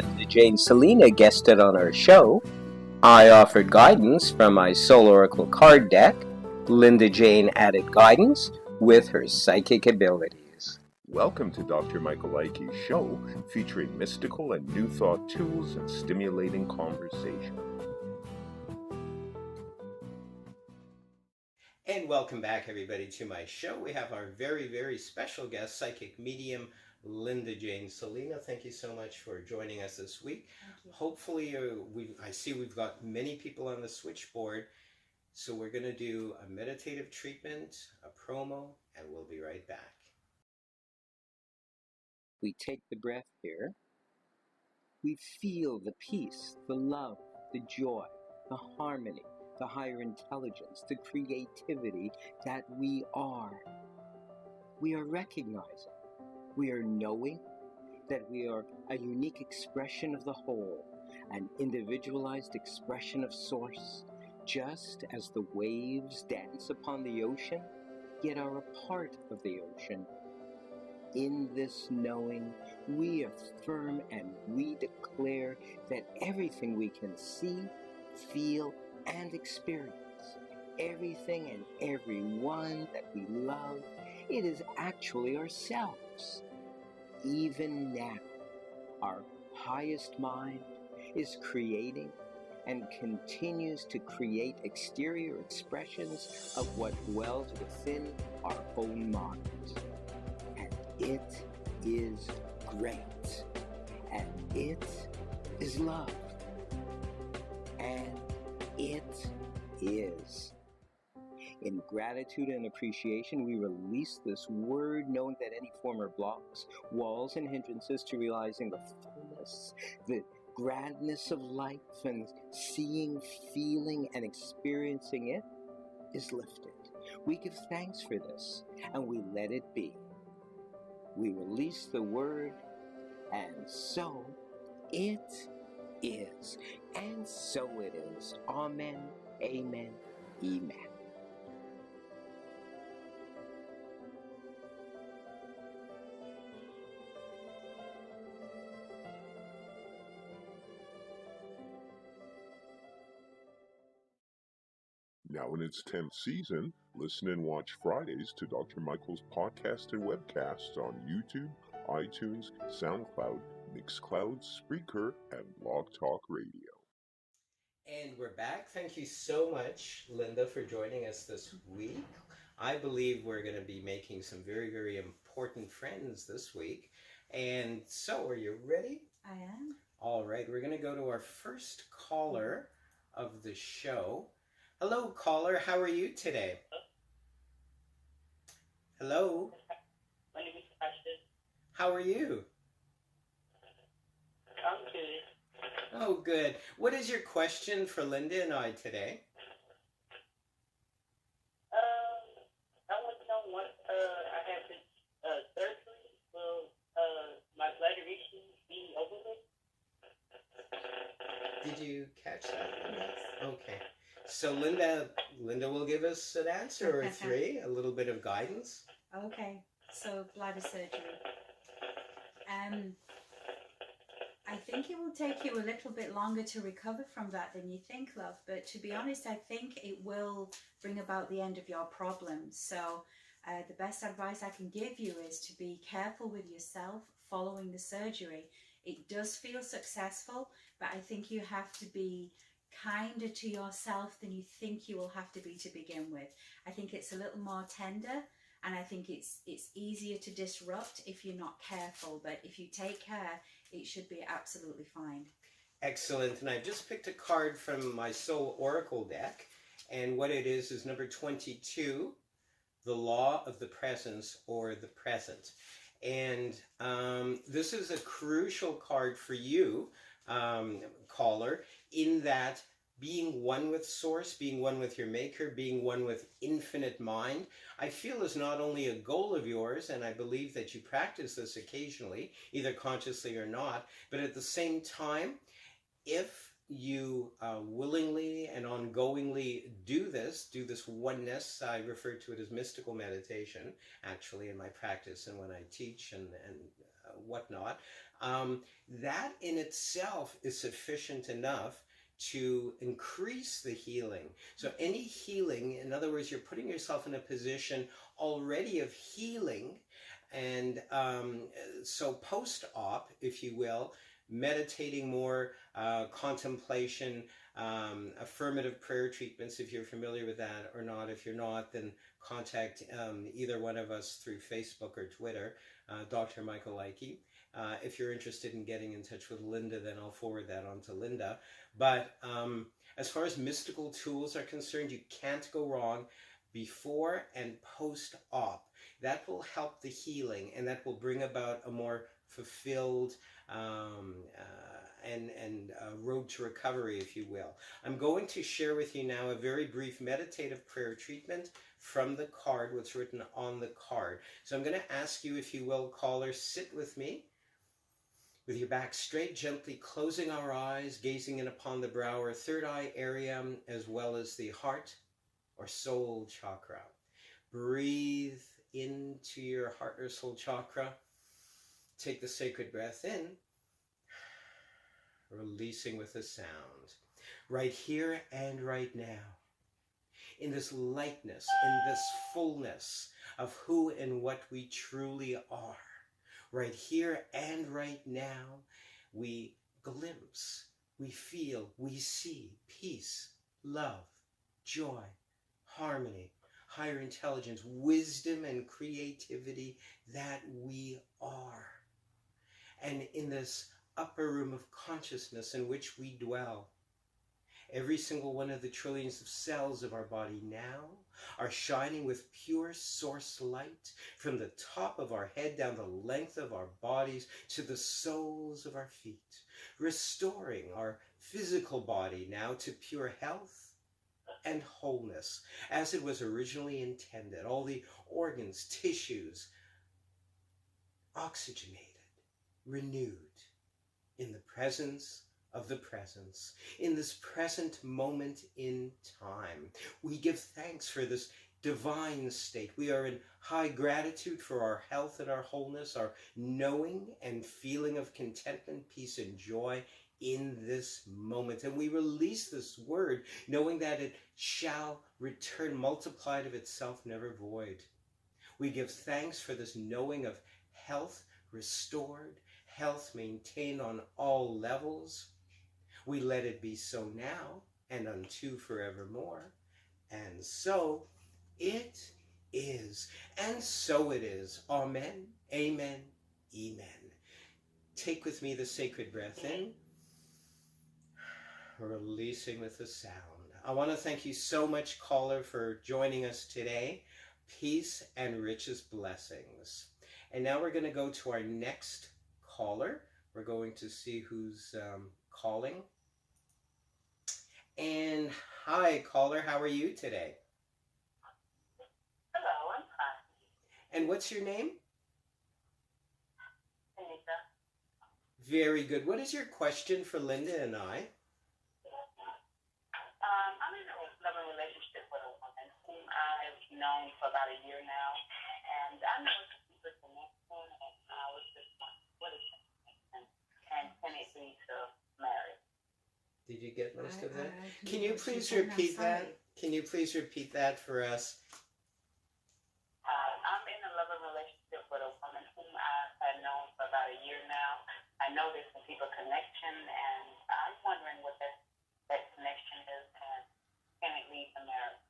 Linda Jane Selina guested on our show. I offered guidance from my Soul Oracle card deck. Linda Jane added guidance with her psychic abilities. Welcome to Dr. Michael Ike's show, featuring mystical and new thought tools and stimulating conversation. And welcome back, everybody, to my show. We have our very, very special guest, psychic medium, Linda Jane Selina. Thank you so much for joining us this week. Hopefully, I see we've got many people on the switchboard. So we're going to do a meditative treatment, a promo, and we'll be right back. We take the breath here. We feel the peace, the love, the joy, the harmony, the higher intelligence, the creativity that we are. We are recognizing, we are knowing that we are a unique expression of the whole, an individualized expression of Source, just as the waves dance upon the ocean, yet are a part of the ocean. In this knowing, we affirm and we declare that everything we can see, feel, and experience, everything and everyone that we love, it is actually ourselves. Even now, our highest mind is creating and continues to create exterior expressions of what dwells within our own minds. And it is great. And it is love. And it is. In gratitude and appreciation, we release this word, knowing that any former blocks, walls, and hindrances to realizing the fullness, the grandness of life, and seeing, feeling, and experiencing it is lifted. We give thanks for this, and we let it be. We release the word, and so it is. And so it is. Amen, amen, amen. Now in its 10th season, listen and watch Fridays to Dr. Michael's podcast and webcasts on YouTube, iTunes, SoundCloud, Mixcloud, Spreaker, and Blog Talk Radio. And we're back. Thank you so much, Linda, for joining us this week. I believe we're going to be making some very, very important friends this week. And so, are you ready? I am. All right, we're going to go to our first caller of the show. Hello, caller. How are you today? Hello. My name is Ashton. How are you? I'm good. Oh, good. What is your question for Linda and I today? I want to know what I have this surgery. Will my bladder issues be over with? Did you catch that? Okay. So Linda will give us an answer or three, a little bit of guidance. Okay, so bladder surgery. I think it will take you a little bit longer to recover from that than you think, love. But to be honest, I think it will bring about the end of your problems. So the best advice I can give you is to be careful with yourself following the surgery. It does feel successful, but I think you have to be kinder to yourself than you think you will have to be to begin with. I think it's a little more tender, and I think it's easier to disrupt if you're not careful. But if you take care, it should be absolutely fine. Excellent. And I've just picked a card from my Soul Oracle deck, and what it is number 22, the law of the presence or the present. And this is a crucial card for you, caller, in that being one with Source, being one with your Maker, being one with infinite mind, I feel is not only a goal of yours, and I believe that you practice this occasionally, either consciously or not, but at the same time, if you willingly and ongoingly do this oneness, I refer to it as mystical meditation, actually, in my practice and when I teach and whatnot, That in itself is sufficient enough to increase the healing. So any healing, in other words, you're putting yourself in a position already of healing. And so post-op, if you will, meditating more, contemplation, affirmative prayer treatments, if you're familiar with that or not. If you're not, then contact either one of us through Facebook or Twitter, Dr. Michael Leike. If you're interested in getting in touch with Linda, then I'll forward that on to Linda. But as far as mystical tools are concerned, you can't go wrong before and post-op. That will help the healing, and that will bring about a more fulfilled and road to recovery, if you will. I'm going to share with you now a very brief meditative prayer treatment from the card, what's written on the card. So I'm going to ask you, if you will, caller, sit with me with your back straight, gently closing our eyes, gazing in upon the brow or third eye area, as well as the heart or soul chakra. Breathe into your heart or soul chakra. Take the sacred breath in, releasing with a sound. Right here and right now, in this lightness, in this fullness of who and what we truly are. Right here and right now, we glimpse, we feel, we see peace, love, joy, harmony, higher intelligence, wisdom, and creativity that we are. And in this upper room of consciousness in which we dwell, every single one of the trillions of cells of our body now are shining with pure source light from the top of our head down the length of our bodies to the soles of our feet, restoring our physical body now to pure health and wholeness as it was originally intended. All the organs, tissues, oxygenated, renewed in the presence of the presence, in this present moment in time. We give thanks for this divine state. We are in high gratitude for our health and our wholeness, our knowing and feeling of contentment, peace, and joy in this moment. And we release this word, knowing that it shall return multiplied of itself, never void. We give thanks for this knowing of health restored, health maintained on all levels. We let it be so now and unto forevermore. And so it is. And so it is. Amen, amen, amen. Take with me the sacred breath in, releasing with a sound. I want to thank you so much, caller, for joining us today. Peace and richest blessings. And now we're going to go to our next caller. We're going to see who's calling. And hi, caller, how are you today? Hello, I'm fine. And what's your name? Anita. Very good. What is your question for Linda and I? I'm in a loving relationship with a woman whom I've known for about a year now, and I know it's a deeper connection, and I was just wondering, what is that connection, and can it lead to marriage? Did you get most of that? I Can you please repeat that? Can you please repeat that for us? I'm in a loving relationship with a woman whom I've had known for about a year now. I know there's some deeper connection, and I'm wondering what that connection is, and can it lead to marriage?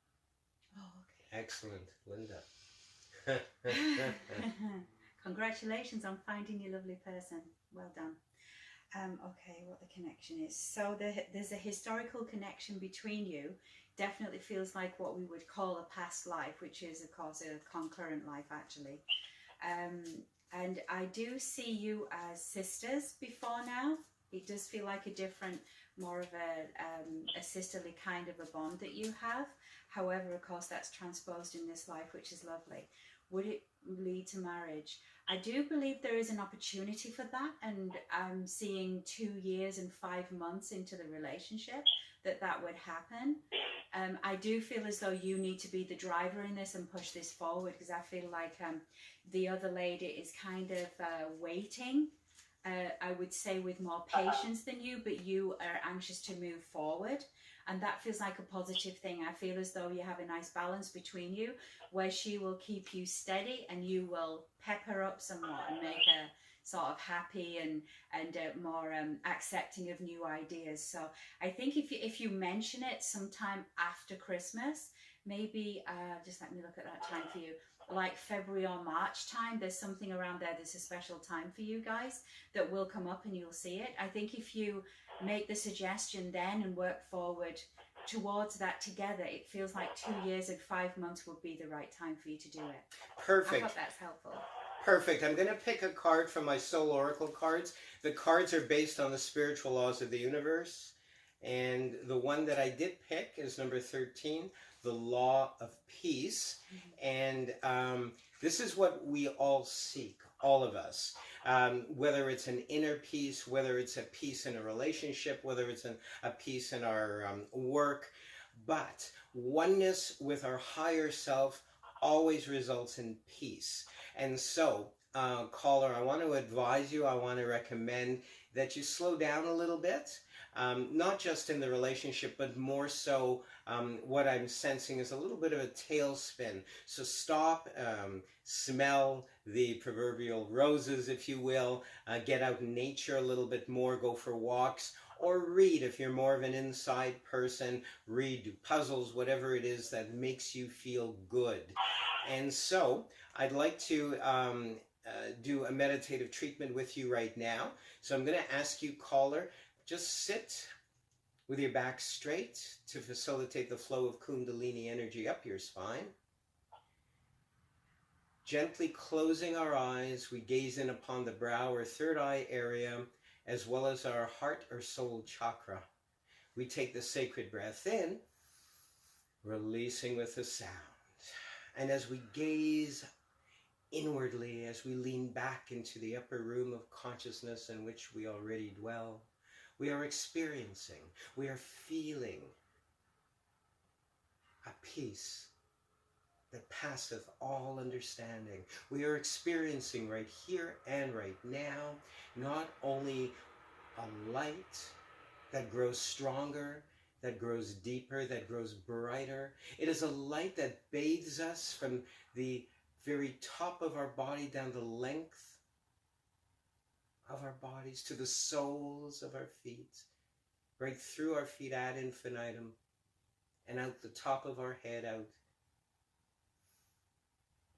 Oh, okay. Excellent, Linda. Congratulations on finding your lovely person. Well done. Okay, what the connection is. So there's a historical connection between you. Definitely feels like what we would call a past life, which is, of course, a concurrent life, actually. And I do see you as sisters before now. It does feel like a different, more of a sisterly kind of a bond that you have. However, of course, that's transposed in this life, which is lovely. Would it lead to marriage? I do believe there is an opportunity for that, and I'm seeing 2 years and 5 months into the relationship that would happen. I do feel as though you need to be the driver in this and push this forward, because I feel like the other lady is kind of waiting I would say with more patience than you, but you are anxious to move forward. And that feels like a positive thing. I feel as though you have a nice balance between you, where she will keep you steady and you will pep her up somewhat and make her sort of happy and more accepting of new ideas. So I think if you mention it sometime after Christmas, maybe just let me look at that time for you, like February or March time, there's something around there that's a special time for you guys that will come up and you'll see it. I think if you make the suggestion then and work forward towards that together, it feels like 2 years and 5 months would be the right time for you to do it. Perfect. I hope that's helpful. Perfect. I'm going to pick a card from my Soul Oracle cards. The cards are based on the spiritual laws of the universe. And the one that I did pick is number 13, the Law of Peace. And this is what we all seek, all of us. Whether it's an inner peace, whether it's a peace in a relationship, whether it's a peace in our work. But oneness with our higher self always results in peace. And so, caller, I want to advise you, I want to recommend that you slow down a little bit. Not just in the relationship, but more so what I'm sensing is a little bit of a tailspin. So stop, smell the proverbial roses, if you will, get out in nature a little bit more, go for walks, or read if you're more of an inside person, read, do puzzles, whatever it is that makes you feel good. And so I'd like to do a meditative treatment with you right now. So I'm going to ask you, caller, just sit with your back straight to facilitate the flow of Kundalini energy up your spine. Gently closing our eyes, we gaze in upon the brow or third eye area, as well as our heart or soul chakra. We take the sacred breath in, releasing with a sound. And as we gaze inwardly, as we lean back into the upper room of consciousness in which we already dwell, we are experiencing, we are feeling a peace that passeth all understanding. We are experiencing right here and right now, not only a light that grows stronger, that grows deeper, that grows brighter. It is a light that bathes us from the very top of our body down the length of our bodies to the soles of our feet, right through our feet ad infinitum, and out the top of our head out.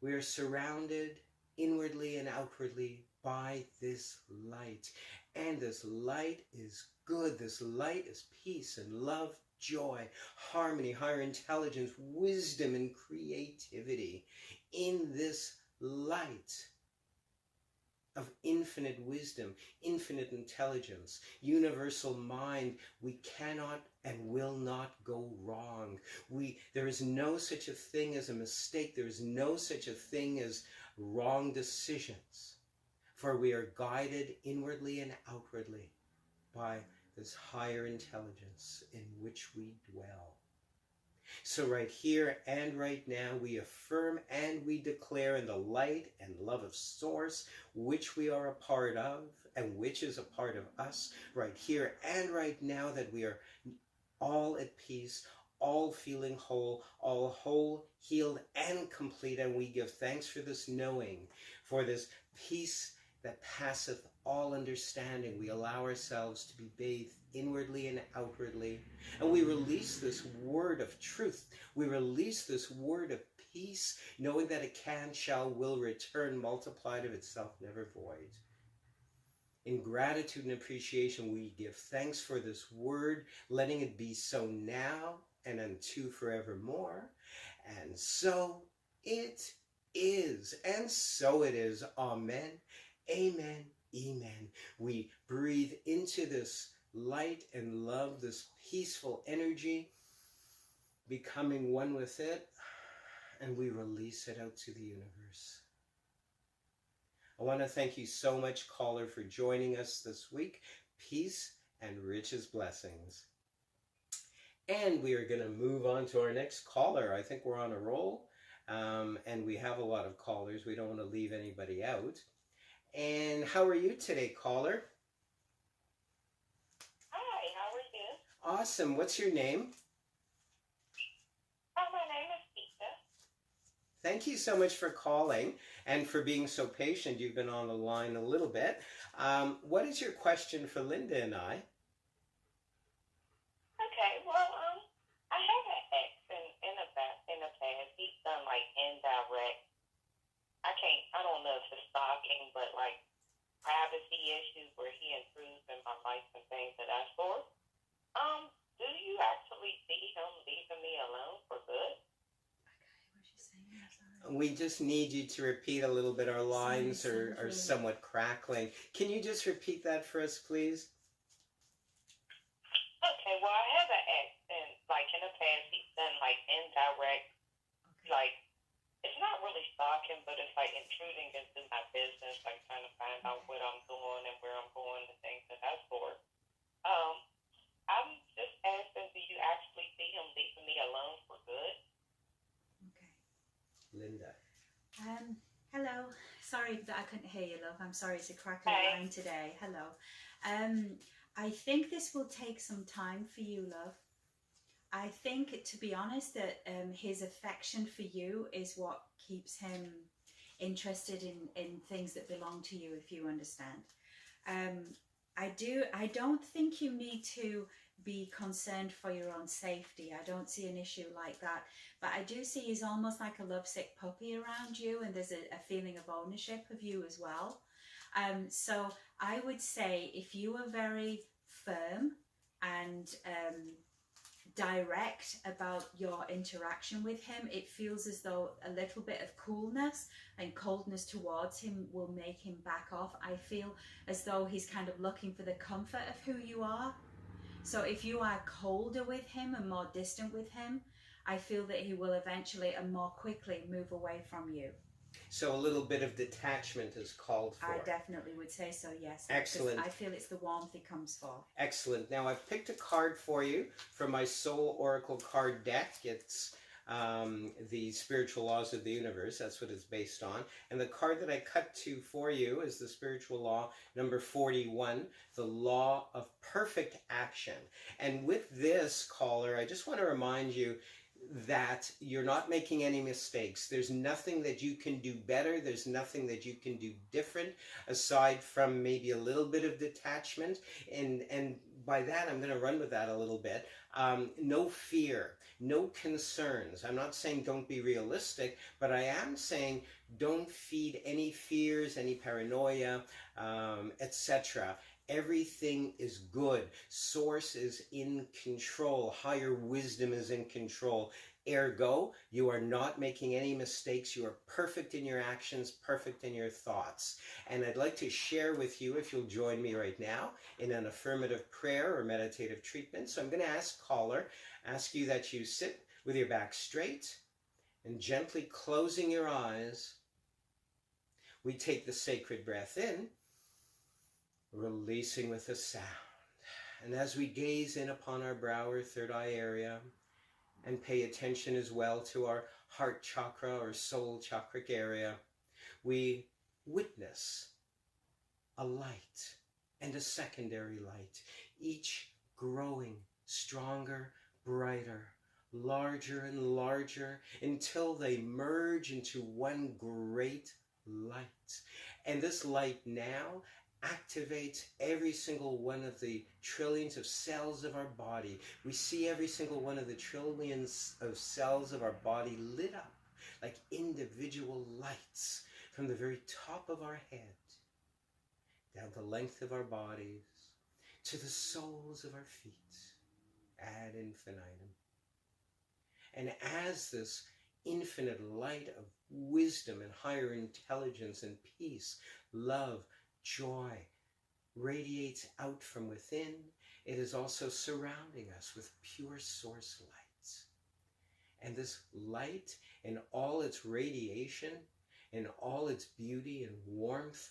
We are surrounded inwardly and outwardly by this light. And this light is good. This light is peace and love, joy, harmony, higher intelligence, wisdom, and creativity. In this light of infinite wisdom, infinite intelligence, universal mind, we cannot and will not go wrong. There is no such a thing as a mistake. There is no such a thing as wrong decisions. For we are guided inwardly and outwardly by this higher intelligence in which we dwell. So right here and right now, we affirm and we declare in the light and love of Source, which we are a part of and which is a part of us, right here and right now, that we are all at peace, all feeling whole, all whole, healed, and complete. And we give thanks for this knowing, for this peace that passeth all understanding. We allow ourselves to be bathed inwardly and outwardly. And we release this word of truth. We release this word of peace, knowing that it can, shall, will return multiplied of itself, never void. In gratitude and appreciation, we give thanks for this word, letting it be so now and unto forevermore. And so it is, and so it is. Amen. Amen. Amen. We breathe into this light and love, this peaceful energy, becoming one with it, and we release it out to the universe. I want to thank you so much, caller, for joining us this week. Peace and richest blessings. And we are going to move on to our next caller. I think we're on a roll, and we have a lot of callers. We don't want to leave anybody out. And how are you today, caller? Hi, how are you? Awesome. What's your name? My name is Pizza. Thank you so much for calling and for being so patient. You've been on the line a little bit. What is your question for Linda and I? Okay, well, I have an ex in the past. He's done like indirect. I don't know if it's stalking, but like privacy issues where he intrudes in my life and things of that sort. Do you actually see him leaving me alone for good? Okay, what's she saying? I'm sorry. We just need you to repeat a little bit. Our lines are Sorry. somewhat crackling. Can you just repeat that for us, please? Okay, well, I have an ex, and like in the past, he's done like indirect, Okay. like it's not really stalking, but it's like intruding into my business, like trying to find out what I'm doing and where I'm going and things of that sort. I'm just asking, do you actually see him leaving me alone for good? Okay. Linda. Hello. Sorry that I couldn't hear you, love. I'm sorry, it's a crackly Hey. line today. Hello. I think this will take some time for you, love. I think, to be honest, that his affection for you is what keeps him interested in things that belong to you, if you understand. I don't think you need to be concerned for your own safety. I don't see an issue like that. But I do see he's almost like a lovesick puppy around you, and there's a feeling of ownership of you as well. So I would say if you are very firm and direct about your interaction with him, it feels as though a little bit of coolness and coldness towards him will make him back off. I feel as though he's kind of looking for the comfort of who you are. So if you are colder with him and more distant with him, I feel that he will eventually and more quickly move away from you. So a little bit of detachment is called for. I definitely would say so, yes. Excellent. I feel it's the warmth he comes for. Excellent. Now I've picked a card for you from my Soul Oracle card deck. It's the spiritual laws of the universe. That's what it's based on. And the card that I cut to for you is the spiritual law number 41, the law of perfect action. And with this, caller, I just want to remind you that you're not making any mistakes. There's nothing that you can do better. There's nothing that you can do different aside from maybe a little bit of detachment. And by that, I'm going to run with that a little bit. No fear, no concerns. I'm not saying don't be realistic, but I am saying don't feed any fears, any paranoia, etc. Everything is good. Source is in control. Higher wisdom is in control. Ergo, you are not making any mistakes. You are perfect in your actions, perfect in your thoughts. And I'd like to share with you, if you'll join me right now, in an affirmative prayer or meditative treatment. So I'm going to ask you that you sit with your back straight and gently closing your eyes. We take the sacred breath in, releasing with a sound. And as we gaze in upon our brow or third eye area and pay attention as well to our heart chakra or soul chakric area, we witness a light and a secondary light, each growing stronger, brighter, larger and larger until they merge into one great light. And this light now activates every single one of the trillions of cells of our body. We see every single one of the trillions of cells of our body lit up like individual lights from the very top of our head down the length of our bodies to the soles of our feet ad infinitum. And as this infinite light of wisdom and higher intelligence and peace, love, joy radiates out from within, it is also surrounding us with pure source lights. And this light in all its radiation, in all its beauty and warmth,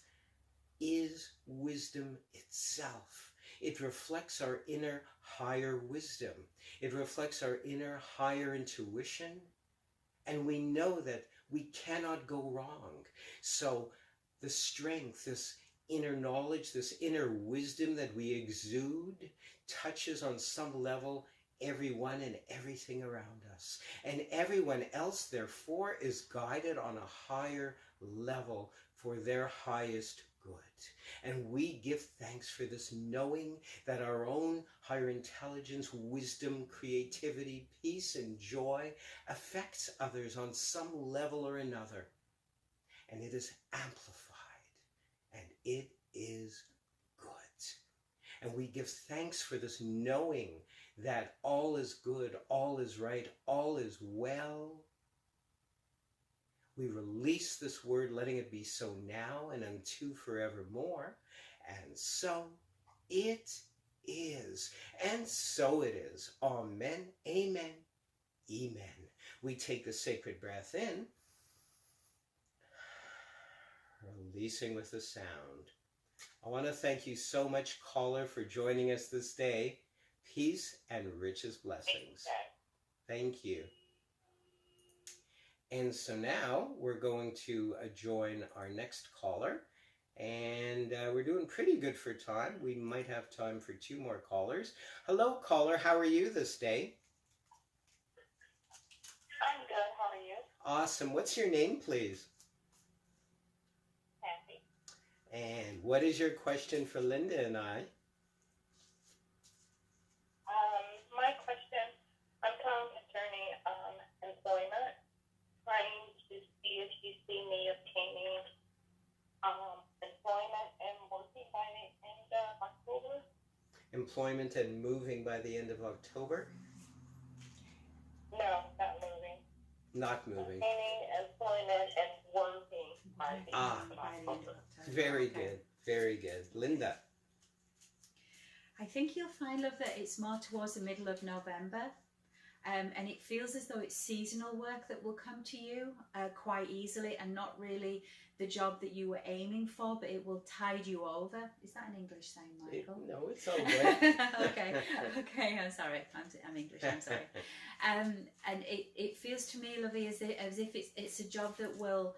is wisdom itself. It reflects our inner higher wisdom. It reflects our inner higher intuition. And we know that we cannot go wrong. So the strength, this inner knowledge, this inner wisdom that we exude touches on some level everyone and everything around us. And everyone else, therefore, is guided on a higher level for their highest good. And we give thanks for this, knowing that our own higher intelligence, wisdom, creativity, peace, and joy affects others on some level or another. And it is amplified, and it is good. And we give thanks for this, knowing that all is good, all is right, all is well. We release this word, letting it be so now and unto forevermore. And so it is. And so it is. Amen, amen, amen. We take a sacred breath in, releasing with a sound. I want to thank you so much, caller, for joining us this day. Peace and richest blessings. Thank you. And so now we're going to join our next caller. And we're doing pretty good for time. We might have time for 2 more callers. Hello, caller. How are you this day? I'm good. How are you? Awesome. What's your name, please? Happy. And what is your question for Linda and I? My question, I'm calling concerning employment, trying to see if you see me obtaining employment and working by the end of October. Employment and moving by the end of October? No, not moving. Not moving. Obtaining employment and working by the end of By the end of October. October. Very Okay. good. Very good. Linda? I think you'll find, love, that it's more towards the middle of November. And it feels as though it's seasonal work that will come to you quite easily, and not really the job that you were aiming for, but it will tide you over. Is that an English saying, Michael? No, it's all good. Okay, I'm sorry. I'm English, I'm sorry. And it feels to me, Lovey, as if it's a job that will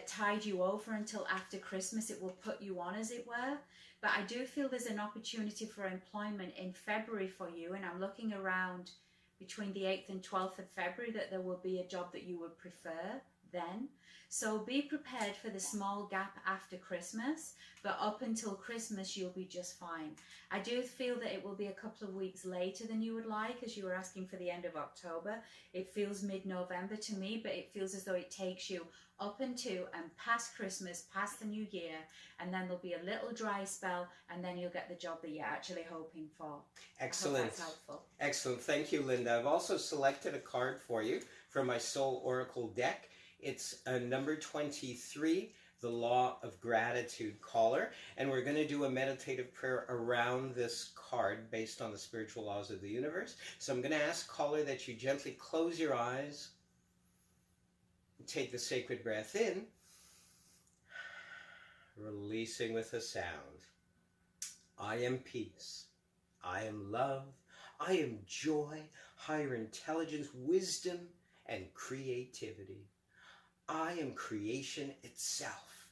tide you over until after Christmas. It will put you on, as it were. But I do feel there's an opportunity for employment in February for you, and I'm looking around between the 8th and 12th of February that there will be a job that you would prefer then. So be prepared for the small gap after Christmas, but up until Christmas you'll be just fine. I do feel that it will be a couple of weeks later than you would like, as you were asking for the end of October. It feels mid-November to me, but it feels as though it takes you up into and past Christmas, past the new year, and then there'll be a little dry spell, and then you'll get the job that you're actually hoping for. Excellent. I hope that's helpful. Excellent. Thank you, Linda. I've also selected a card for you from my Soul Oracle deck. It's number 23, the Law of Gratitude, caller. And we're going to do a meditative prayer around this card based on the spiritual laws of the universe. So I'm going to ask, caller, that you gently close your eyes. Take the sacred breath in, releasing with a sound. I am peace. I am love. I am joy, higher intelligence, wisdom, and creativity. I am creation itself.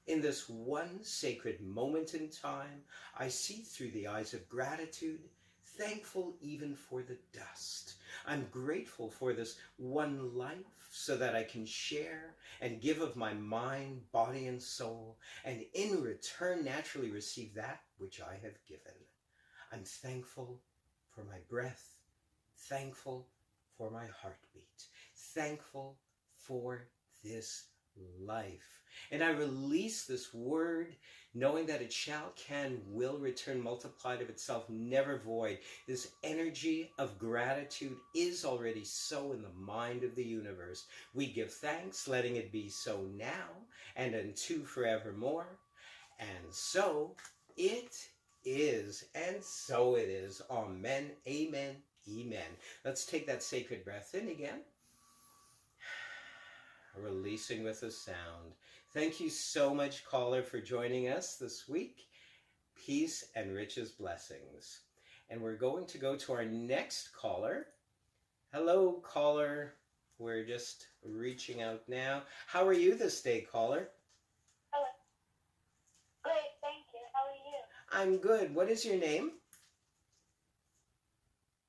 In this one sacred moment in time, I see through the eyes of gratitude, thankful even for the dust. I'm grateful for this one life so that I can share and give of my mind, body, and soul, and in return naturally receive that which I have given. I'm thankful for my breath, thankful for my heartbeat, thankful for this life. And I release this word, knowing that it shall, can, will return multiplied of itself, never void. This energy of gratitude is already so in the mind of the universe. We give thanks, letting it be so now and unto forevermore. And so it is, and so it is. Amen, amen, amen. Let's take that sacred breath in again. Releasing with a sound. Thank you so much, caller, for joining us this week. Peace and richest blessings. And we're going to go to our next caller. Hello, caller. We're just reaching out now. How are you this day, caller? Hello. I'm good. What is your name?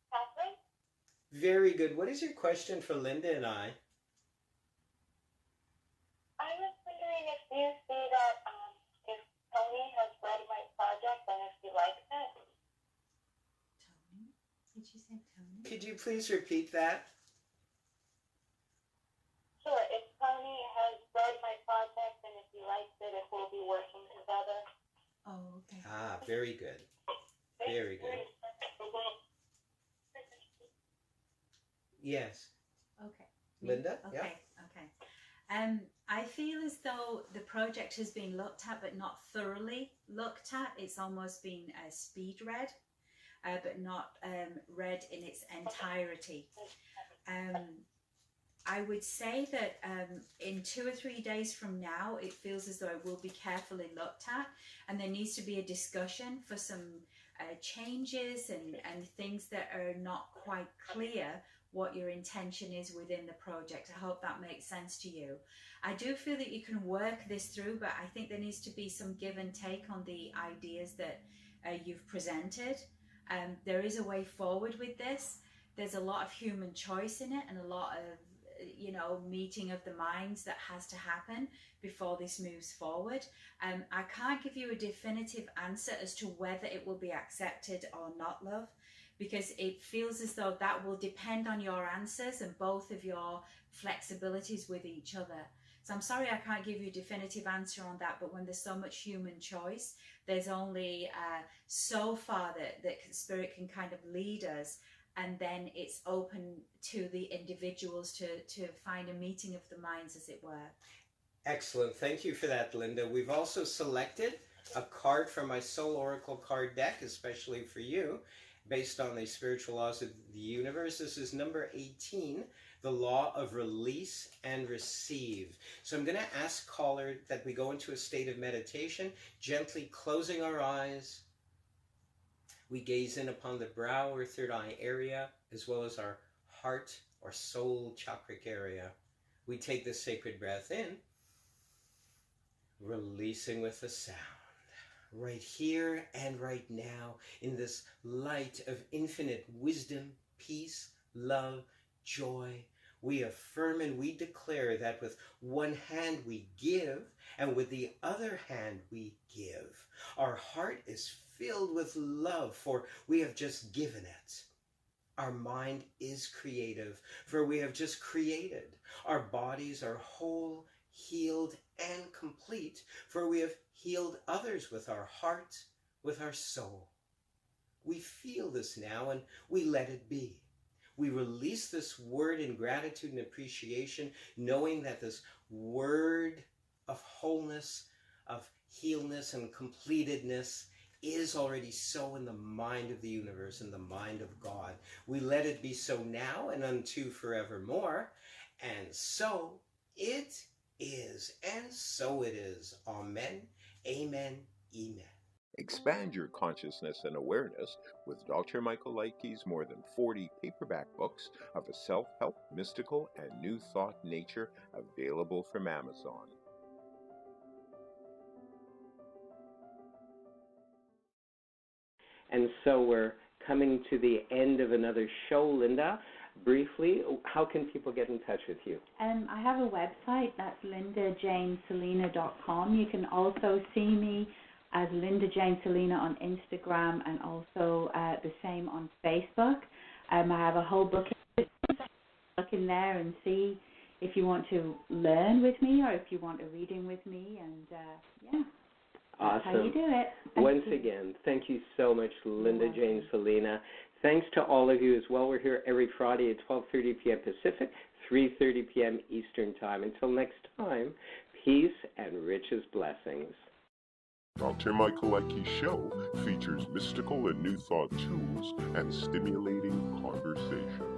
Catherine? Very good. What is your question for Linda and I? I was wondering if you see that if Tony has read my project and if he likes it. Tony? Did you say Tony? Could you please repeat that? Sure, if Tony has read my project and if he likes it, if we'll be working together. Oh, okay. Ah, very good. Very good. Yes. Okay. Linda? Okay. Yeah. Okay. I feel as though the project has been looked at, but not thoroughly looked at. It's almost been speed read, but not read in its entirety. I would say that in 2 or 3 days from now, it feels as though it will be carefully looked at, and there needs to be a discussion for some changes and things that are not quite clear what your intention is within the project. I hope that makes sense to you. I do feel that you can work this through, but I think there needs to be some give and take on the ideas that you've presented. There is a way forward with this. There's a lot of human choice in it and a lot of meeting of the minds that has to happen before this moves forward. I can't give you a definitive answer as to whether it will be accepted or not, love, because it feels as though that will depend on your answers and both of your flexibilities with each other. So I'm sorry I can't give you a definitive answer on that, but when there's so much human choice, there's only so far that Spirit can kind of lead us, and then it's open to the individuals to find a meeting of the minds, as it were. Excellent. Thank you for that, Linda. We've also selected a card from my Soul Oracle card deck, especially for you, based on the spiritual laws of the universe. This is number 18, the law of release and receive. So I'm going to ask caller that we go into a state of meditation, gently closing our eyes. We gaze in upon the brow or third eye area, as well as our heart or soul chakric area. We take the sacred breath in, releasing with a sound. Right here and right now, in this light of infinite wisdom, peace, love, joy, we affirm and we declare that with one hand we give, and with the other hand we give. Our heart is filled with love, for we have just given it. Our mind is creative, for we have just created. Our bodies are whole, healed, and complete, for we have healed others with our heart, with our soul. We feel this now, and we let it be. We release this word in gratitude and appreciation, knowing that this word of wholeness, of healness and completedness is already so in the mind of the universe, in the mind of God. We let it be so now and unto forevermore. And so it is, and so it is. Amen, amen, amen. Expand your consciousness and awareness with Dr. Michael Leikke's more than 40 paperback books of a self-help, mystical, and new thought nature, available from Amazon. And so we're coming to the end of another show, Linda. Briefly, how can people get in touch with you? I have a website, that's lindajaneselina.com. You can also see me as Linda Jane Selina on Instagram, and also the same on Facebook. I have a whole book. Look in there and see if you want to learn with me or if you want a reading with me, and yeah. That's Awesome. how you do it. Once again, thank you so much, Linda Jane Selina. Thanks to all of you as well. We're here every Friday at 12:30 p.m. Pacific, 3:30 p.m. Eastern Time. Until next time, peace and richest blessings. Dr. Michael Leikke's show features mystical and new thought tools and stimulating conversation.